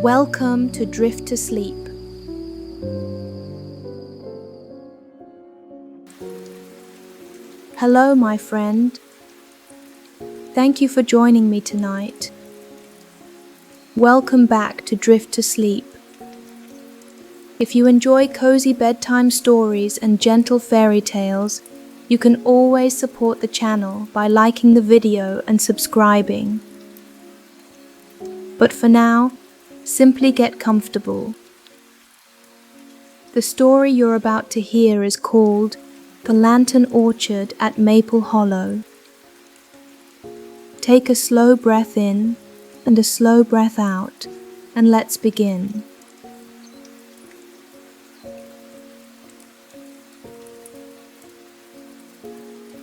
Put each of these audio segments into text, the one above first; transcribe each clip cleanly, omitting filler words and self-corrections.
Welcome to Drift to Sleep. Hello, my friend. Thank you for joining me tonight. Welcome back to Drift to Sleep. If you enjoy cozy bedtime stories and gentle fairy tales, you can always support the channel by liking the video and subscribing. But for now, simply get comfortable. The story you're about to hear is called The Lantern Orchard at Maple Hollow. Take a slow breath in and a slow breath out, and let's begin.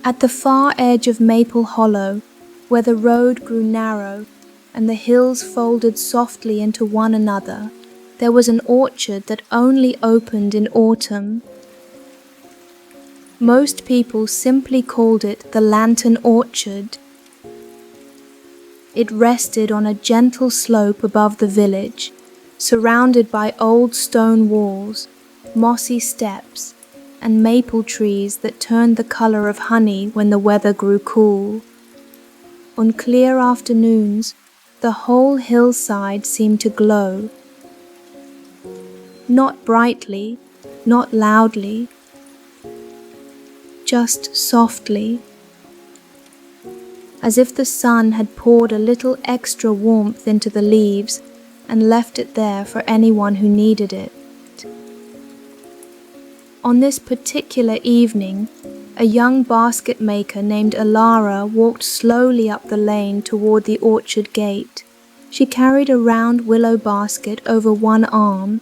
At the far edge of Maple Hollow, where the road grew narrow and the hills folded softly into one another, there was an orchard that only opened in autumn. Most people simply called it the Lantern Orchard. It rested on a gentle slope above the village, surrounded by old stone walls, mossy steps, and maple trees that turned the color of honey when the weather grew cool. On clear afternoons, the whole hillside seemed to glow. Not brightly, not loudly, just softly, as if the sun had poured a little extra warmth into the leaves and left it there for anyone who needed it. On this particular evening, a young basket maker named Elara walked slowly up the lane toward the orchard gate. She carried a round willow basket over one arm.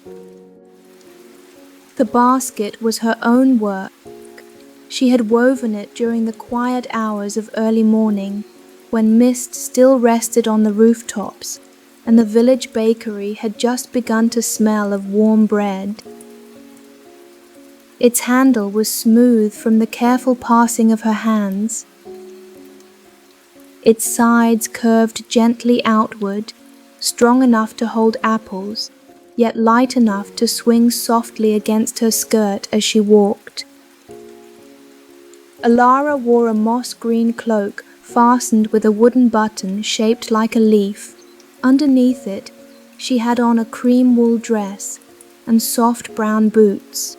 The basket was her own work. She had woven it during the quiet hours of early morning, when mist still rested on the rooftops, and the village bakery had just begun to smell of warm bread. Its handle was smooth from the careful passing of her hands. Its sides curved gently outward, strong enough to hold apples, yet light enough to swing softly against her skirt as she walked. Elara wore a moss-green cloak fastened with a wooden button shaped like a leaf. Underneath it, she had on a cream wool dress and soft brown boots.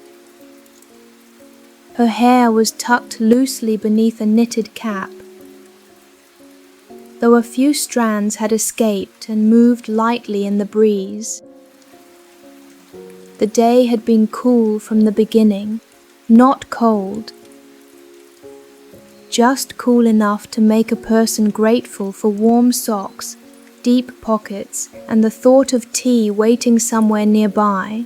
Her hair was tucked loosely beneath a knitted cap. Though a few strands had escaped and moved lightly in the breeze. The day had been cool from the beginning, not cold. Just cool enough to make a person grateful for warm socks, deep pockets, and the thought of tea waiting somewhere nearby.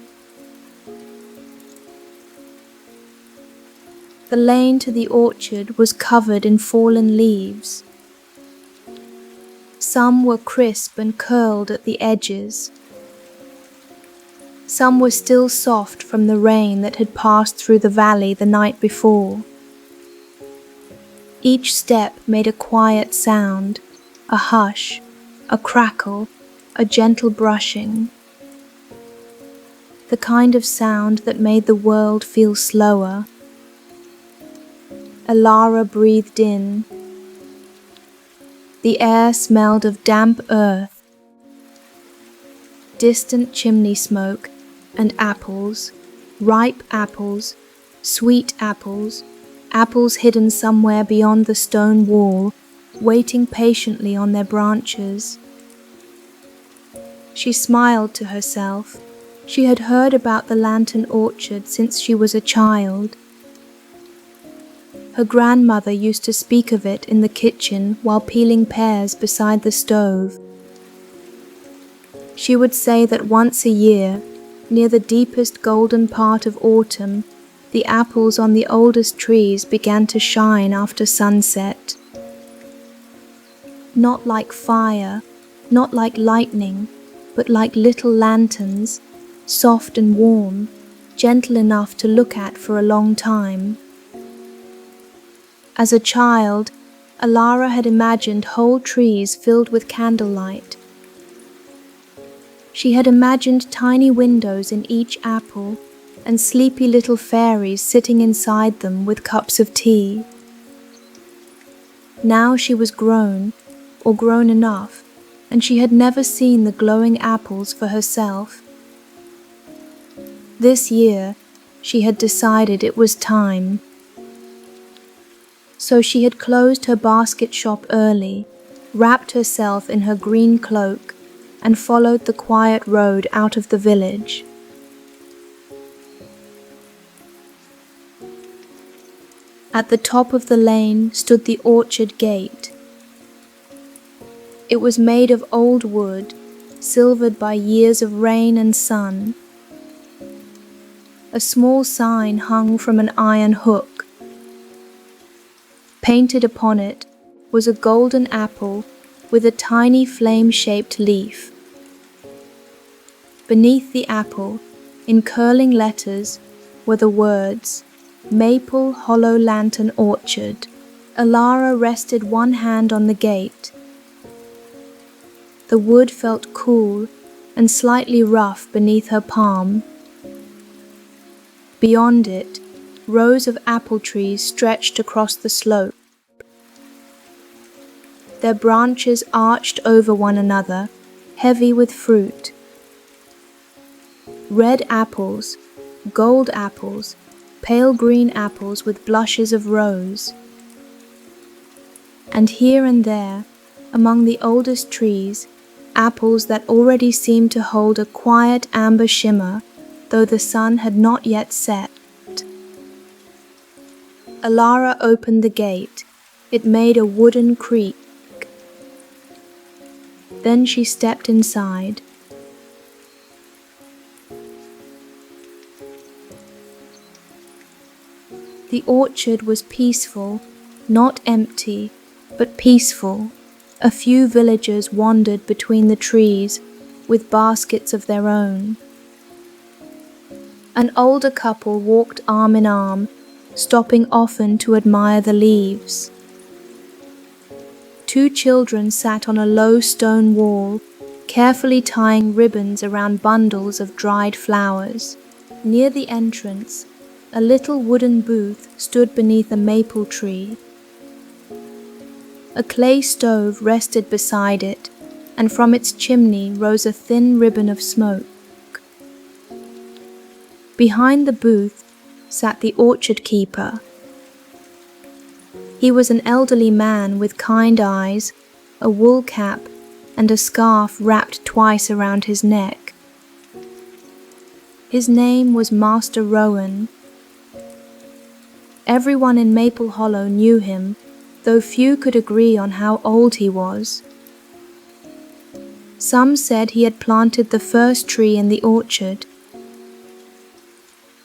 The lane to the orchard was covered in fallen leaves. Some were crisp and curled at the edges. Some were still soft from the rain that had passed through the valley the night before. Each step made a quiet sound, a hush, a crackle, a gentle brushing. The kind of sound that made the world feel slower. Elara breathed in. The air smelled of damp earth, distant chimney smoke, and apples, ripe apples, sweet apples, apples hidden somewhere beyond the stone wall, waiting patiently on their branches. She smiled to herself. She had heard about the Lantern Orchard since she was a child. Her grandmother used to speak of it in the kitchen while peeling pears beside the stove. She would say that once a year, near the deepest golden part of autumn, the apples on the oldest trees began to shine after sunset. Not like fire, not like lightning, but like little lanterns, soft and warm, gentle enough to look at for a long time. As a child, Elara had imagined whole trees filled with candlelight. She had imagined tiny windows in each apple and sleepy little fairies sitting inside them with cups of tea. Now she was grown, or grown enough, and she had never seen the glowing apples for herself. This year, she had decided it was time. So she had closed her basket shop early, wrapped herself in her green cloak, and followed the quiet road out of the village. At the top of the lane stood the orchard gate. It was made of old wood, silvered by years of rain and sun. A small sign hung from an iron hook. Painted upon it was a golden apple with a tiny flame-shaped leaf. Beneath the apple, in curling letters, were the words, "Maple Hollow Lantern Orchard." Elara rested one hand on the gate. The wood felt cool and slightly rough beneath her palm. Beyond it, rows of apple trees stretched across the slope. Their branches arched over one another, heavy with fruit. Red apples, gold apples, pale green apples with blushes of rose. And here and there, among the oldest trees, apples that already seemed to hold a quiet amber shimmer, though the sun had not yet set. Elara opened the gate. It made a wooden creak. Then she stepped inside. The orchard was peaceful, not empty, but peaceful. A few villagers wandered between the trees with baskets of their own. An older couple walked arm in arm, stopping often to admire the leaves. Two children sat on a low stone wall, carefully tying ribbons around bundles of dried flowers. Near the entrance, a little wooden booth stood beneath a maple tree. A clay stove rested beside it, and from its chimney rose a thin ribbon of smoke. Behind the booth sat the orchard keeper. He was an elderly man with kind eyes, a wool cap, and a scarf wrapped twice around his neck. His name was Master Rowan. Everyone in Maple Hollow knew him, though few could agree on how old he was. Some said he had planted the first tree in the orchard.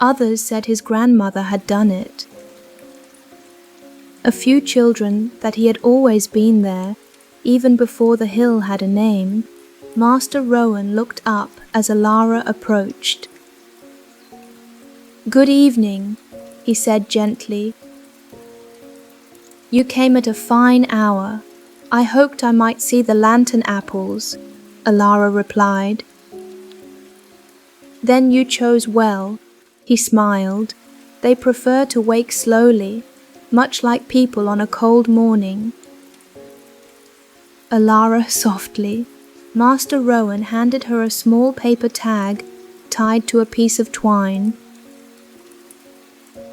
Others said his grandmother had done it. A few children that he had always been there, even before the hill had a name. Master Rowan looked up as Elara approached. "Good evening," he said gently. "You came at a fine hour. I hoped I might see the lantern apples," Elara replied. "Then you chose well," he smiled. "They prefer to wake slowly, much like people on a cold morning." Elara softly. Master Rowan handed her a small paper tag tied to a piece of twine.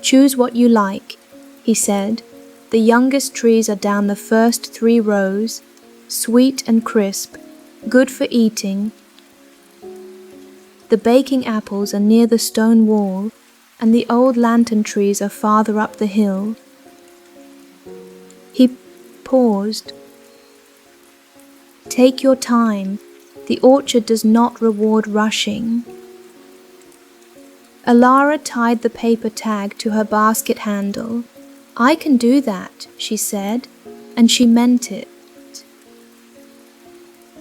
"Choose what you like," he said. "The youngest trees are down the first 3 rows, sweet and crisp, good for eating. The baking apples are near the stone wall, and the old lantern trees are farther up the hill." He paused. "Take your time. The orchard does not reward rushing." Elara tied the paper tag to her basket handle. "I can do that," she said, and she meant it.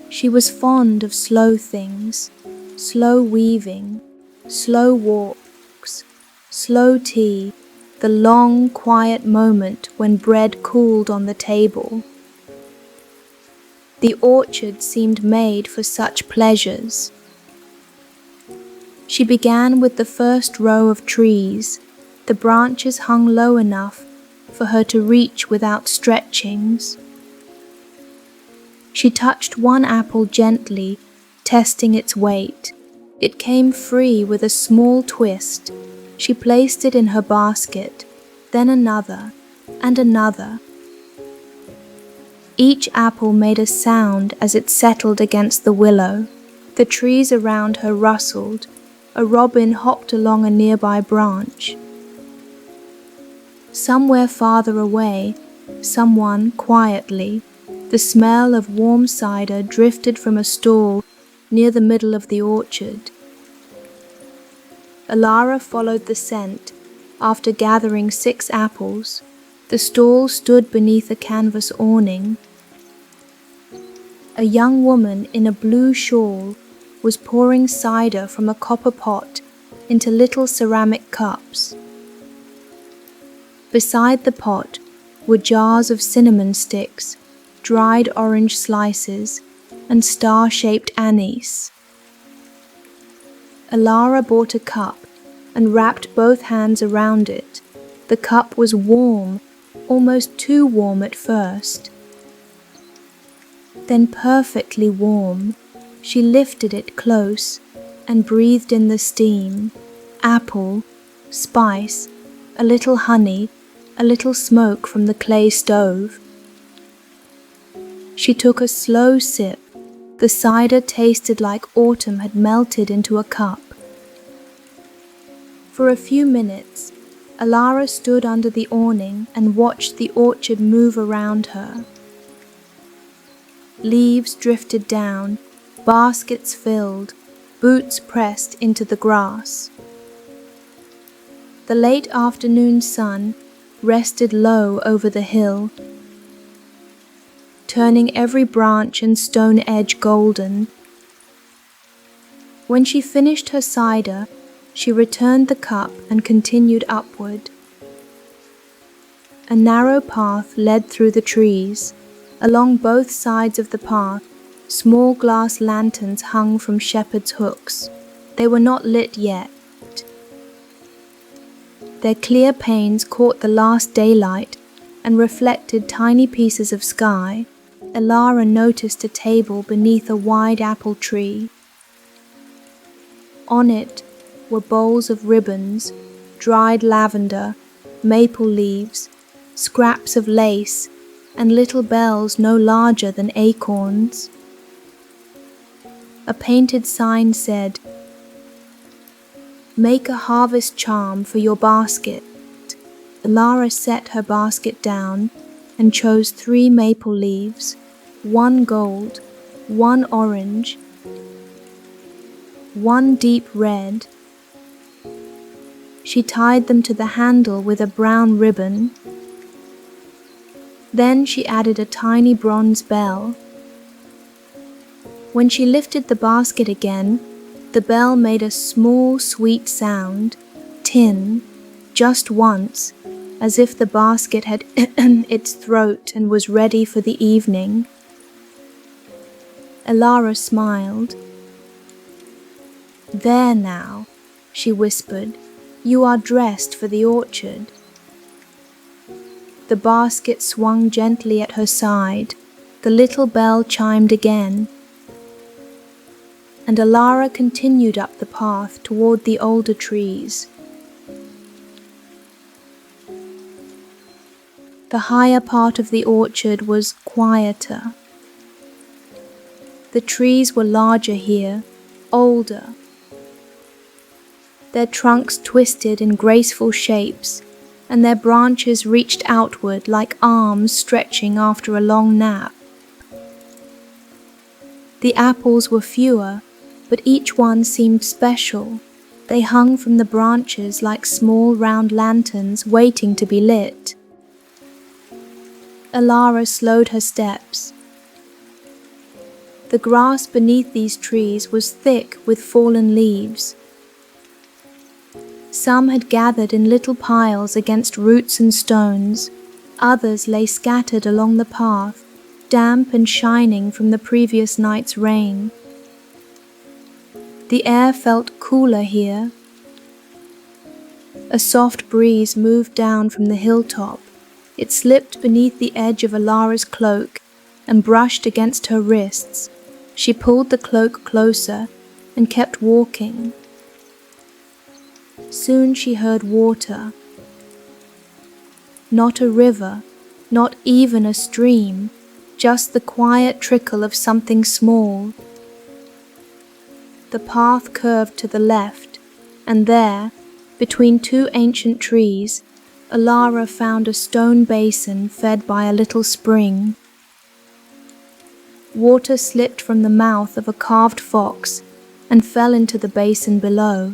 She was fond of slow things, slow weaving, slow walks, slow tea, the long, quiet moment when bread cooled on the table. The orchard seemed made for such pleasures. She began with the first row of trees. The branches hung low enough for her to reach without stretchings. She touched one apple gently, testing its weight. It came free with a small twist. She placed it in her basket, then another and another. Each apple made a sound as it settled against the willow. The trees around her rustled. A robin hopped along a nearby branch. Somewhere farther away, someone quietly, the smell of warm cider drifted from a stall near the middle of the orchard. Elara followed the scent. After gathering 6 apples, the stall stood beneath a canvas awning. A young woman in a blue shawl was pouring cider from a copper pot into little ceramic cups. Beside the pot were jars of cinnamon sticks, dried orange slices, and star-shaped anise. Elara bought a cup and wrapped both hands around it. The cup was warm, almost too warm at first. Then perfectly warm. She lifted it close and breathed in the steam, apple, spice, a little honey, a little smoke from the clay stove. She took a slow sip. The cider tasted like autumn had melted into a cup. For a few minutes, Elara stood under the awning and watched the orchard move around her. Leaves drifted down, baskets filled, boots pressed into the grass. The late afternoon sun rested low over the hill, turning every branch and stone edge golden. When she finished her cider, she returned the cup and continued upward. A narrow path led through the trees. Along both sides of the path, small glass lanterns hung from shepherd's hooks. They were not lit yet. Their clear panes caught the last daylight and reflected tiny pieces of sky. Elara noticed a table beneath a wide apple tree. On it were bowls of ribbons, dried lavender, maple leaves, scraps of lace, and little bells no larger than acorns. A painted sign said, "Make a harvest charm for your basket." Elara set her basket down and chose 3 maple leaves, 1 gold, 1 orange, 1 deep red. She tied them to the handle with a brown ribbon. Then she added a tiny bronze bell. When she lifted the basket again, the bell made a small, sweet sound, tin, just once, as if the basket had eaten its throat and was ready for the evening. Elara smiled. "There now," she whispered, "you are dressed for the orchard." The basket swung gently at her side. The little bell chimed again. And Elara continued up the path toward the older trees. The higher part of the orchard was quieter. The trees were larger here, older. Their trunks twisted in graceful shapes, and their branches reached outward like arms stretching after a long nap. The apples were fewer, but each one seemed special. They hung from the branches like small round lanterns waiting to be lit. Elara slowed her steps. The grass beneath these trees was thick with fallen leaves. Some had gathered in little piles against roots and stones. Others lay scattered along the path, damp and shining from the previous night's rain. The air felt cooler here. A soft breeze moved down from the hilltop. It slipped beneath the edge of Elara's cloak and brushed against her wrists. She pulled the cloak closer and kept walking. Soon she heard water. Not a river, not even a stream, just the quiet trickle of something small. The path curved to the left, and there, between two ancient trees, Elara found a stone basin fed by a little spring. Water slipped from the mouth of a carved fox and fell into the basin below.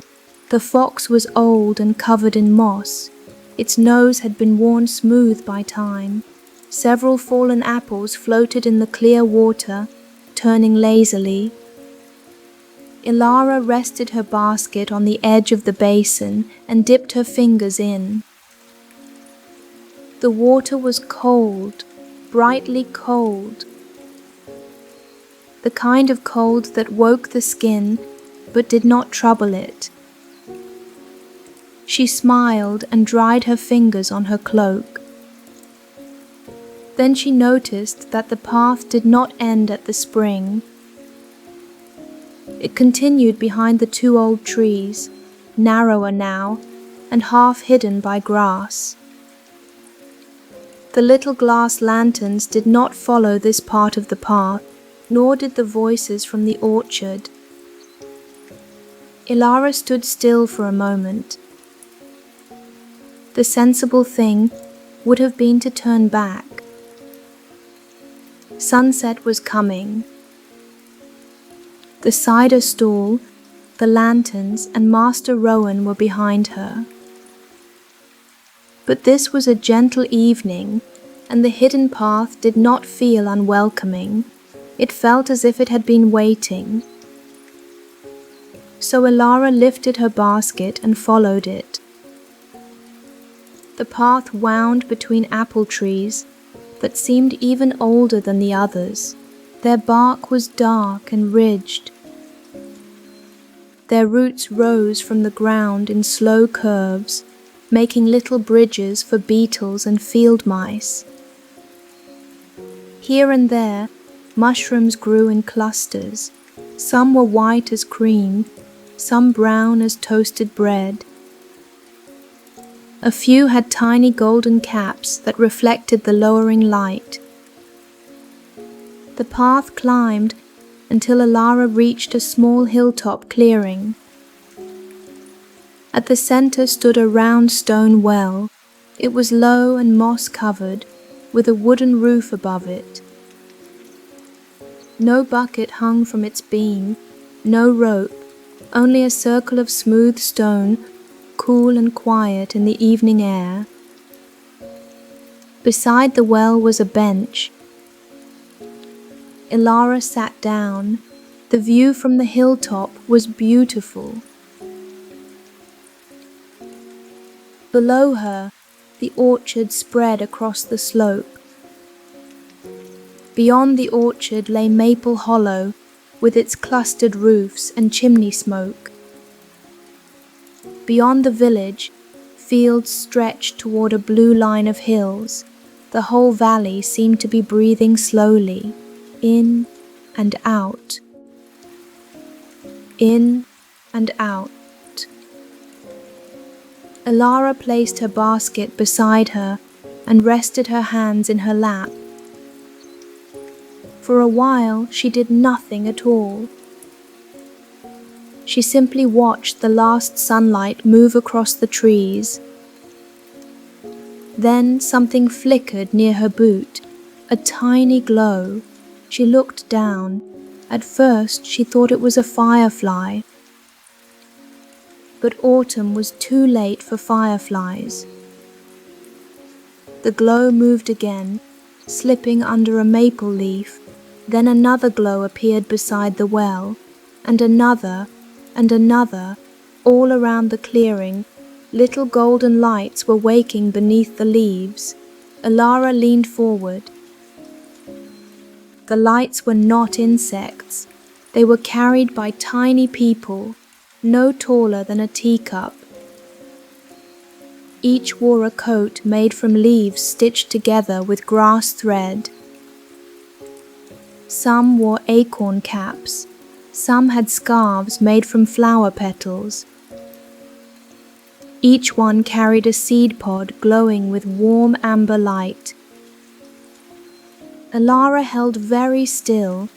The fox was old and covered in moss. Its nose had been worn smooth by time. Several fallen apples floated in the clear water, turning lazily. Elara rested her basket on the edge of the basin and dipped her fingers in. The water was cold, brightly cold. The kind of cold that woke the skin but did not trouble it. She smiled and dried her fingers on her cloak. Then she noticed that the path did not end at the spring. It continued behind the two old trees, narrower now and half hidden by grass. The little glass lanterns did not follow this part of the path, nor did the voices from the orchard. Elara stood still for a moment. The sensible thing would have been to turn back. Sunset was coming. The cider stall, the lanterns, and Master Rowan were behind her. But this was a gentle evening, and the hidden path did not feel unwelcoming. It felt as if it had been waiting. So Elara lifted her basket and followed it. The path wound between apple trees that seemed even older than the others. Their bark was dark and ridged. Their roots rose from the ground in slow curves, making little bridges for beetles and field mice. Here and there, mushrooms grew in clusters. Some were white as cream, some brown as toasted bread. A few had tiny golden caps that reflected the lowering light. The path climbed until Elara reached a small hilltop clearing. At the center stood a round stone well. It was low and moss-covered, with a wooden roof above it. No bucket hung from its beam, no rope, only a circle of smooth stone, cool and quiet in the evening air. Beside the well was a bench. Elara sat down. The view from the hilltop was beautiful. Below her, the orchard spread across the slope. Beyond the orchard lay Maple Hollow, with its clustered roofs and chimney smoke. Beyond the village, fields stretched toward a blue line of hills. The whole valley seemed to be breathing slowly, in and out. In and out. Elara placed her basket beside her and rested her hands in her lap. For a while she did nothing at all. She simply watched the last sunlight move across the trees. Then something flickered near her boot, a tiny glow. She looked down. At first she thought it was a firefly. But autumn was too late for fireflies. The glow moved again, slipping under a maple leaf. Then another glow appeared beside the well, and another, all around the clearing. Little golden lights were waking beneath the leaves. Elara leaned forward. The lights were not insects. They were carried by tiny people, no taller than a teacup. Each wore a coat made from leaves stitched together with grass thread. Some wore acorn caps, some had scarves made from flower petals. Each one carried a seed pod glowing with warm amber light. Elara held very still.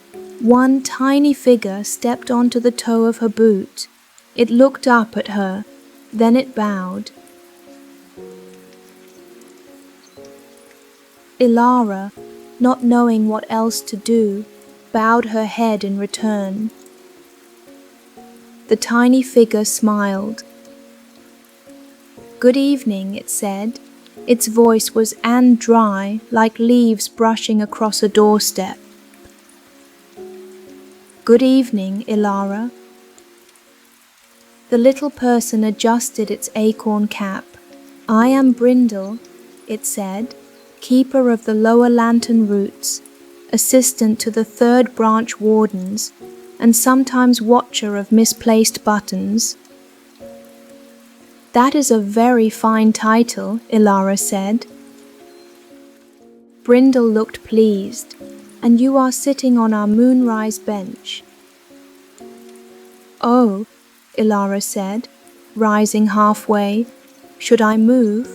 One tiny figure stepped onto the toe of her boot. It looked up at her, then it bowed. Elara, not knowing what else to do, bowed her head in return. The tiny figure smiled. "Good evening," it said. Its voice was dry, like leaves brushing across a doorstep. "Good evening, Elara." The little person adjusted its acorn cap. "I am Brindle," it said, "keeper of the lower lantern roots, assistant to the third branch wardens, and sometimes watcher of misplaced buttons." "That is a very fine title," Elara said. Brindle looked pleased. "And you are sitting on our moonrise bench." "Oh," Elara said, rising halfway. "Should I move?"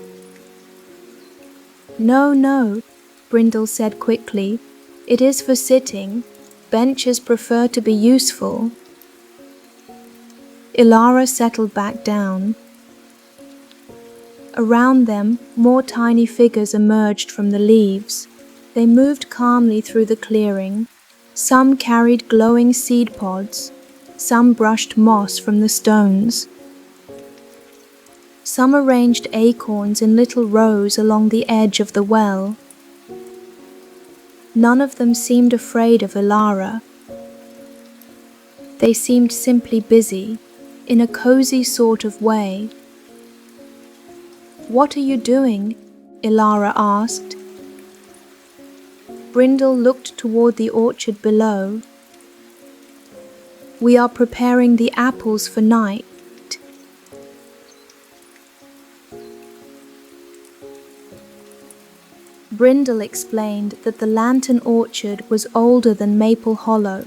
"No, no," Brindle said quickly. "It is for sitting. Benches prefer to be useful." Elara settled back down. Around them, more tiny figures emerged from the leaves. They moved calmly through the clearing. Some carried glowing seed pods. Some brushed moss from the stones. Some arranged acorns in little rows along the edge of the well. None of them seemed afraid of Elara. They seemed simply busy, in a cozy sort of way. "What are you doing?" Elara asked. Brindle looked toward the orchard below. "We are preparing the apples for night." Brindle explained that the lantern orchard was older than Maple Hollow,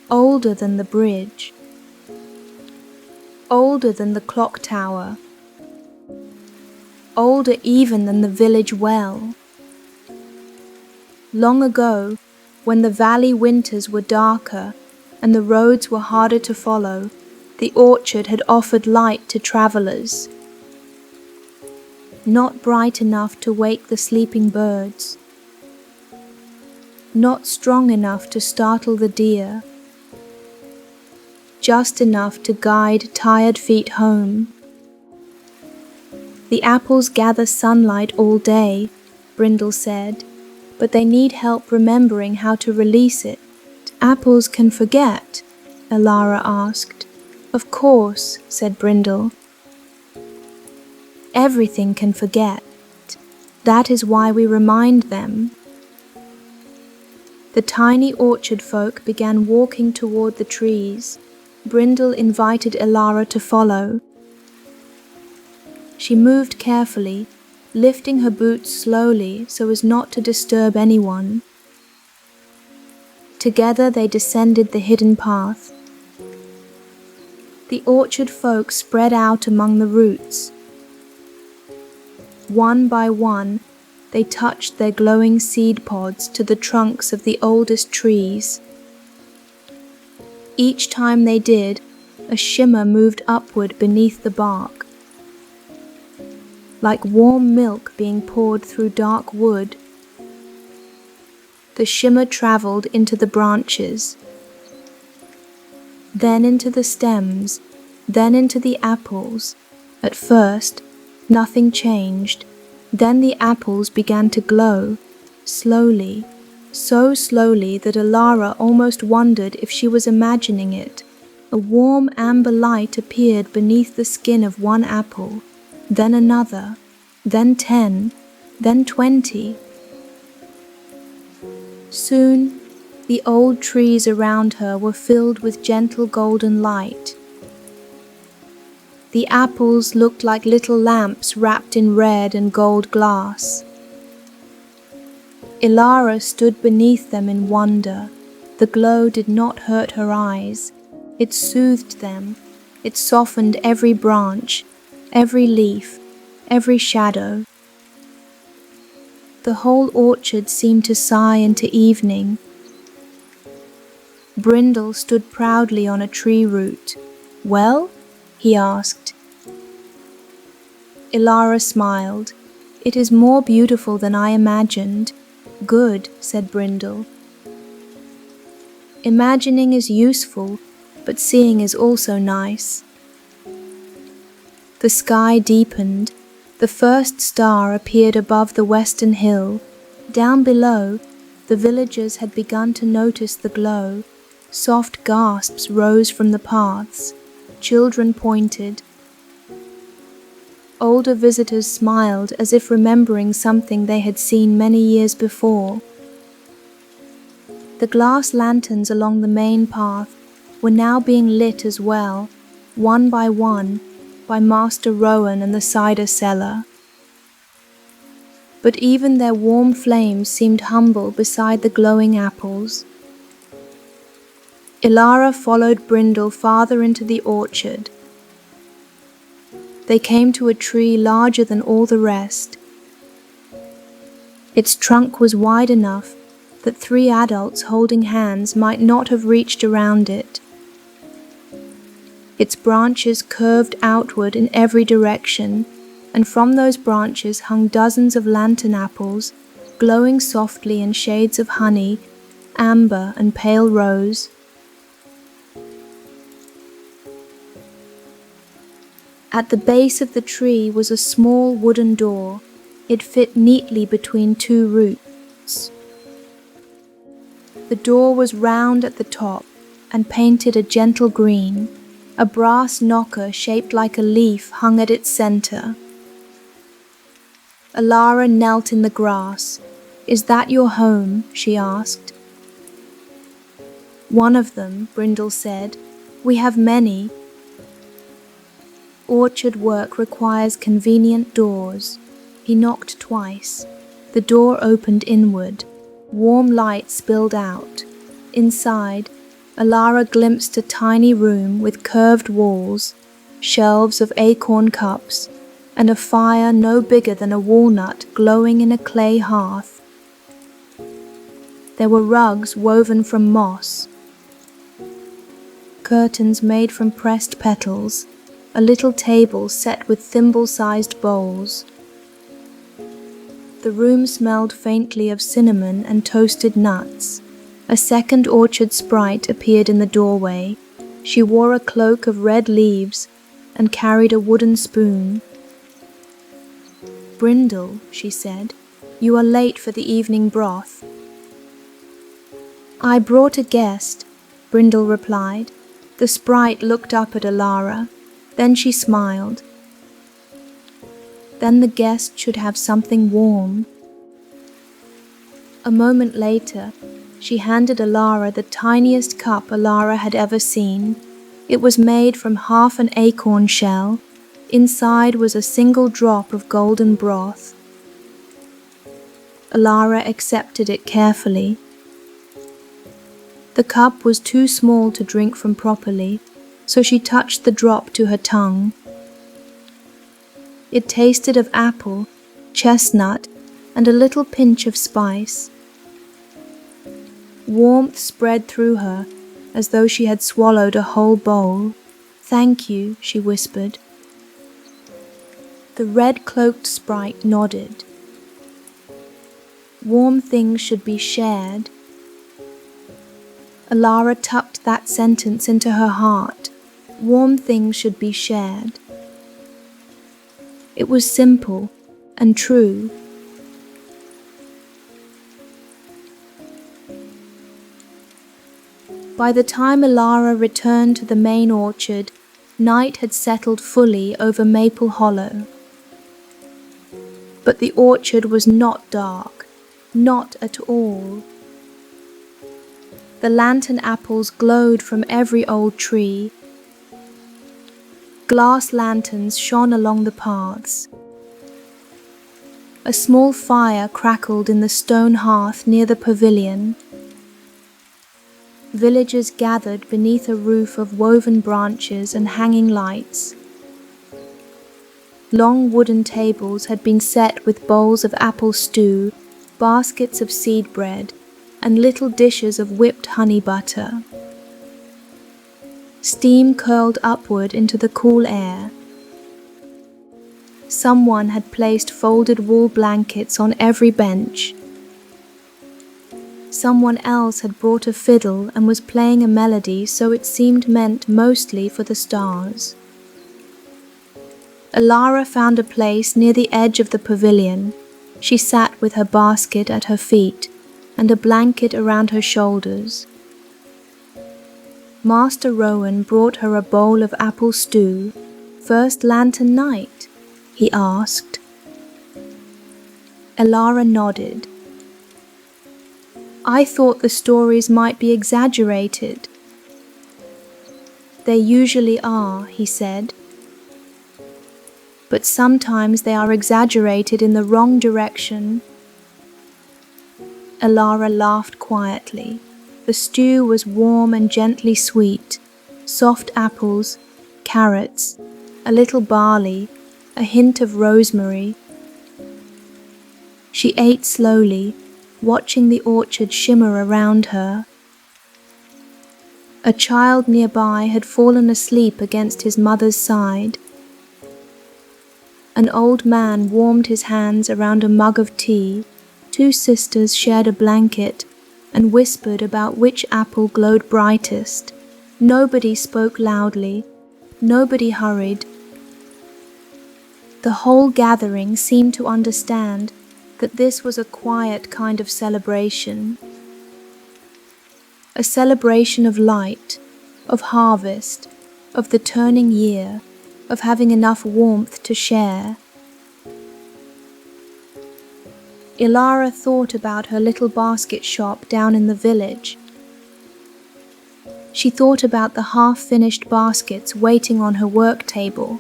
older than the bridge, older than the clock tower, older even than the village well. Long ago, when the valley winters were darker and the roads were harder to follow, the orchard had offered light to travelers. Not bright enough to wake the sleeping birds, not strong enough to startle the deer, just enough to guide tired feet home. "The apples gather sunlight all day," Brindle said, "but they need help remembering how to release it." "Apples can forget?" Elara asked. "Of course," said Brindle. "Everything can forget. That is why we remind them." The tiny orchard folk began walking toward the trees. Brindle invited Elara to follow. She moved carefully, lifting her boots slowly so as not to disturb anyone. Together they descended the hidden path. The orchard folk spread out among the roots. One by one, they touched their glowing seed pods to the trunks of the oldest trees. Each time they did, a shimmer moved upward beneath the bark. Like warm milk being poured through dark wood, the shimmer traveled into the branches, then into the stems, then into the apples. At first, nothing changed. Then the apples began to glow, slowly, so slowly that Elara almost wondered if she was imagining it. A warm amber light appeared beneath the skin of one apple, then another, then 10, then 20. Soon, The old trees around her were filled with gentle golden light. The apples looked like little lamps wrapped in red and gold glass. Elara stood beneath them in wonder. The glow did not hurt her eyes. It soothed them. It softened every branch, every leaf, every shadow. The whole orchard seemed to sigh into evening. Brindle stood proudly on a tree root. "Well?" he asked. Elara smiled. "It is more beautiful than I imagined." "Good," said Brindle. "Imagining is useful, but seeing is also nice." The sky deepened. The first star appeared above the western hill. Down below, the villagers had begun to notice the glow. Soft gasps rose from the paths. Children pointed. Older visitors smiled as if remembering something they had seen many years before. The glass lanterns along the main path were now being lit as well, one, by Master Rowan and the cider seller. But even their warm flames seemed humble beside the glowing apples. Elara followed Brindle farther into the orchard. They came to a tree larger than all the rest. Its trunk was wide enough that 3 adults holding hands might not have reached around it. Its branches curved outward in every direction, and from those branches hung dozens of lantern apples, glowing softly in shades of honey, amber and pale rose. At the base of the tree was a small wooden door. It fit neatly between 2 roots. The door was round at the top and painted a gentle green. A brass knocker shaped like a leaf hung at its center. Elara knelt in the grass. "Is that your home?" she asked. "One of them," Brindle said. "We have many. Orchard work requires convenient doors." He knocked twice. The door opened inward. Warm light spilled out. Inside, Elara glimpsed a tiny room with curved walls, shelves of acorn cups, and a fire no bigger than a walnut glowing in a clay hearth. There were rugs woven from moss, curtains made from pressed petals, a little table set with thimble-sized bowls. The room smelled faintly of cinnamon and toasted nuts. A second orchard sprite appeared in the doorway. She wore a cloak of red leaves and carried a wooden spoon. "Brindle," she said, "you are late for the evening broth." "I brought a guest," Brindle replied. The sprite looked up at Elara. Then she smiled. "Then the guest should have something warm." A moment later, she handed Elara the tiniest cup Elara had ever seen. It was made from half an acorn shell. Inside was a single drop of golden broth. Elara accepted it carefully. The cup was too small to drink from properly, so she touched the drop to her tongue. It tasted of apple, chestnut, and a little pinch of spice. Warmth spread through her, as though she had swallowed a whole bowl. "Thank you," she whispered. The red-cloaked sprite nodded. "Warm things should be shared." Elara tucked that sentence into her heart. Warm things should be shared. It was simple and true. By the time Elara returned to the main orchard, night had settled fully over Maple Hollow. But the orchard was not dark, not at all. The lantern apples glowed from every old tree. Glass lanterns shone along the paths. A small fire crackled in the stone hearth near the pavilion. Villagers gathered beneath a roof of woven branches and hanging lights. Long wooden tables had been set with bowls of apple stew, baskets of seed bread, and little dishes of whipped honey butter. Steam curled upward into the cool air. Someone had placed folded wool blankets on every bench. Someone else had brought a fiddle and was playing a melody so it seemed meant mostly for the stars. Elara found a place near the edge of the pavilion. She sat with her basket at her feet and a blanket around her shoulders. Master Rowan brought her a bowl of apple stew. "First lantern night?" he asked. Elara nodded. "I thought the stories might be exaggerated." "They usually are," he said. "But sometimes they are exaggerated in the wrong direction." Elara laughed quietly. The stew was warm and gently sweet. Soft apples, carrots, a little barley, a hint of rosemary. She ate slowly, watching the orchard shimmer around her. A child nearby had fallen asleep against his mother's side. An old man warmed his hands around a mug of tea. Two sisters shared a blanket and whispered about which apple glowed brightest. Nobody spoke loudly. Nobody hurried. The whole gathering seemed to understand that this was a quiet kind of celebration. A celebration of light, of harvest, of the turning year, of having enough warmth to share. Elara thought about her little basket shop down in the village. She thought about the half-finished baskets waiting on her work table.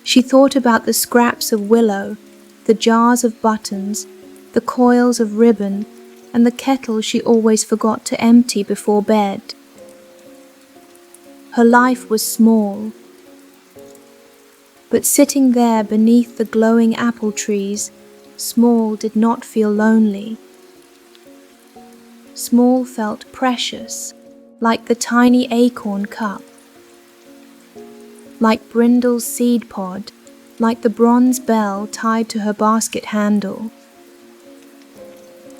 She thought about the scraps of willow, the jars of buttons, the coils of ribbon, and the kettle she always forgot to empty before bed. Her life was small, but sitting there beneath the glowing apple trees, small did not feel lonely. Small felt precious, like the tiny acorn cup, like Brindle's seed pod, like the bronze bell tied to her basket handle.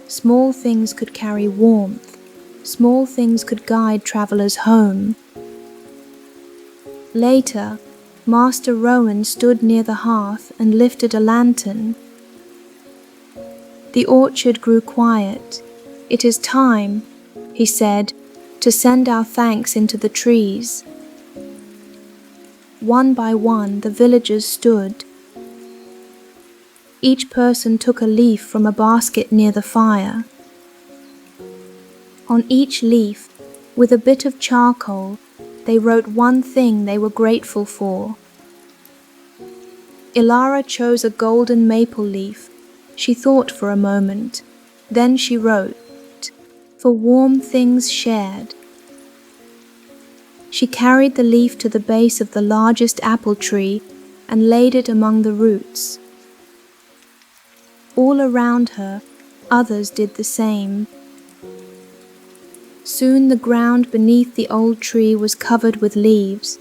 Small things could carry warmth. Small things could guide travelers home. Later, Master Rowan stood near the hearth and lifted a lantern. The orchard grew quiet. "It is time," he said, "to send our thanks into the trees." One by one, the villagers stood. Each person took a leaf from a basket near the fire. On each leaf, with a bit of charcoal, they wrote one thing they were grateful for. Elara chose a golden maple leaf. She thought for a moment. Then she wrote, "For warm things shared." She carried the leaf to the base of the largest apple tree and laid it among the roots. All around her, others did the same. Soon the ground beneath the old tree was covered with leaves.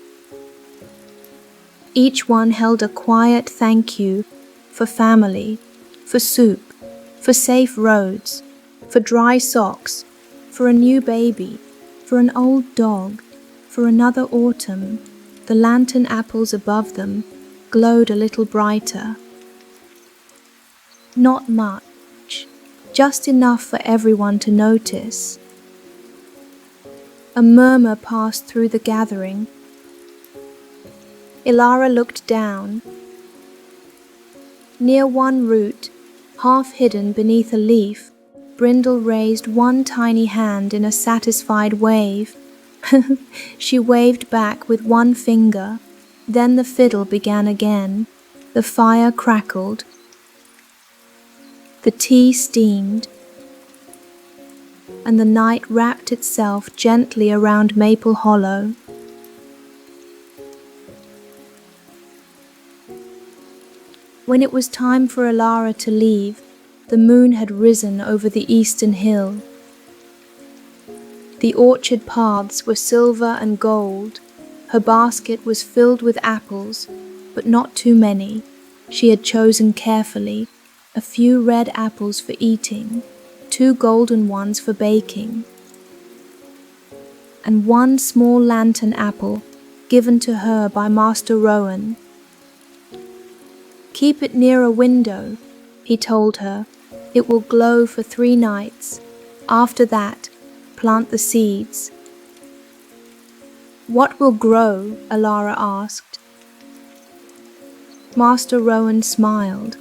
Each one held a quiet thank you for family, for soup, for safe roads, for dry socks, for a new baby, for an old dog, for another autumn. The lantern apples above them glowed a little brighter. Not much, just enough for everyone to notice. A murmur passed through the gathering. Elara looked down. Near one root, half hidden beneath a leaf, Brindle raised one tiny hand in a satisfied wave. She waved back with one finger. Then the fiddle began again. The fire crackled. The tea steamed. And the night wrapped itself gently around Maple Hollow. When it was time for Elara to leave, the moon had risen over the eastern hill. The orchard paths were silver and gold. Her basket was filled with apples, but not too many. She had chosen carefully, a few red apples for eating, 2 golden ones for baking, and 1 small lantern apple given to her by Master Rowan. "Keep it near a window," he told her. "It will glow for 3 nights. After that, plant the seeds." "What will grow?" Elara asked. Master Rowan smiled.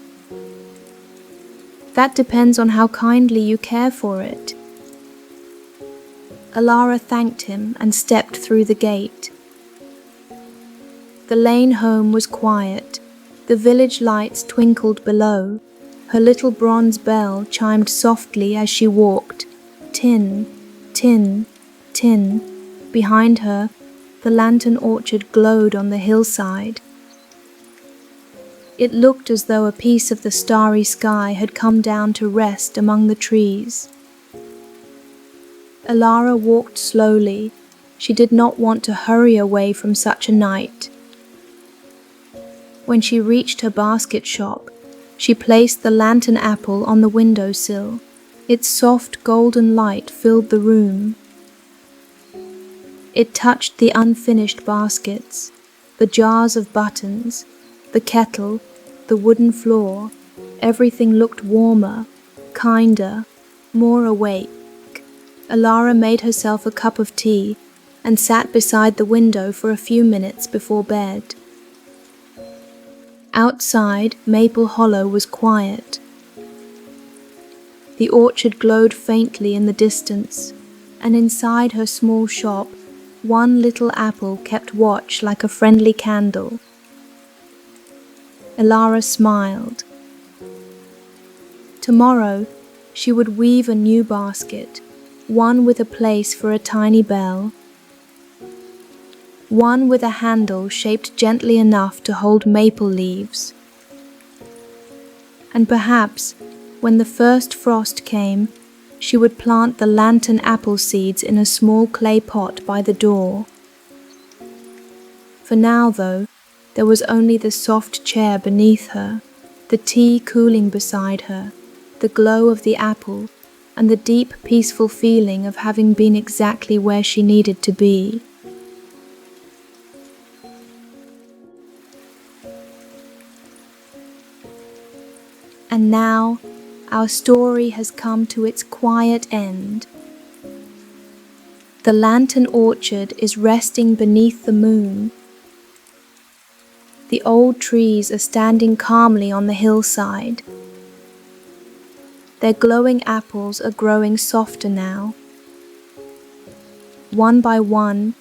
"That depends on how kindly you care for it." Elara thanked him and stepped through the gate. The lane home was quiet. The village lights twinkled below. Her little bronze bell chimed softly as she walked. Tin, tin, tin. Behind her, the lantern orchard glowed on the hillside. It looked as though a piece of the starry sky had come down to rest among the trees. Elara walked slowly. She did not want to hurry away from such a night. When she reached her basket shop, she placed the lantern apple on the windowsill. Its soft golden light filled the room. It touched the unfinished baskets, the jars of buttons, the kettle, the wooden floor. Everything looked warmer, kinder, more awake. Elara made herself a cup of tea and sat beside the window for a few minutes before bed. Outside, Maple Hollow was quiet. The orchard glowed faintly in the distance, and inside her small shop, one little apple kept watch like a friendly candle. Elara smiled. Tomorrow, she would weave a new basket, one with a place for a tiny bell, one with a handle shaped gently enough to hold maple leaves. And perhaps, when the first frost came, she would plant the lantern apple seeds in a small clay pot by the door. For now, though, there was only the soft chair beneath her, the tea cooling beside her, the glow of the apple, and the deep, peaceful feeling of having been exactly where she needed to be. And now, our story has come to its quiet end. The lantern orchard is resting beneath the moon. The old trees are standing calmly on the hillside. Their glowing apples are growing softer now. One by one,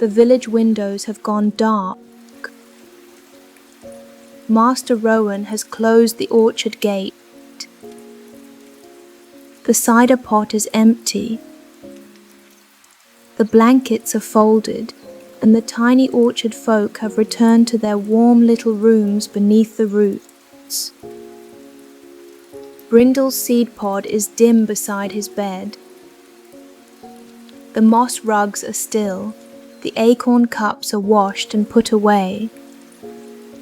the village windows have gone dark. Master Rowan has closed the orchard gate. The cider pot is empty. The blankets are folded, and the tiny orchard folk have returned to their warm little rooms beneath the roots. Brindle's seed pod is dim beside his bed. The moss rugs are still, the acorn cups are washed and put away,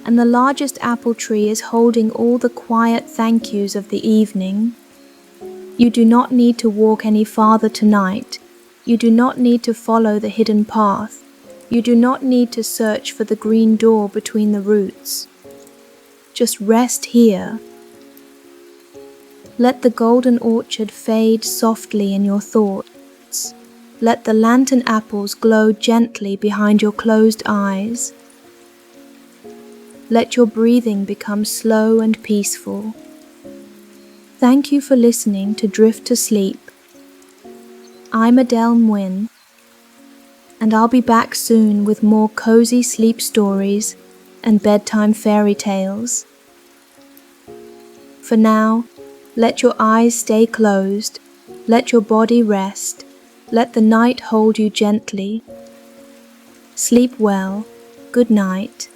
and the largest apple tree is holding all the quiet thank yous of the evening. You do not need to walk any farther tonight. You do not need to follow the hidden path. You do not need to search for the green door between the roots. Just rest here. Let the golden orchard fade softly in your thoughts. Let the lantern apples glow gently behind your closed eyes. Let your breathing become slow and peaceful. Thank you for listening to Drift to Sleep. I'm Adele Nguyen, and I'll be back soon with more cozy sleep stories and bedtime fairy tales. For now, let your eyes stay closed, let your body rest, let the night hold you gently. Sleep well, good night.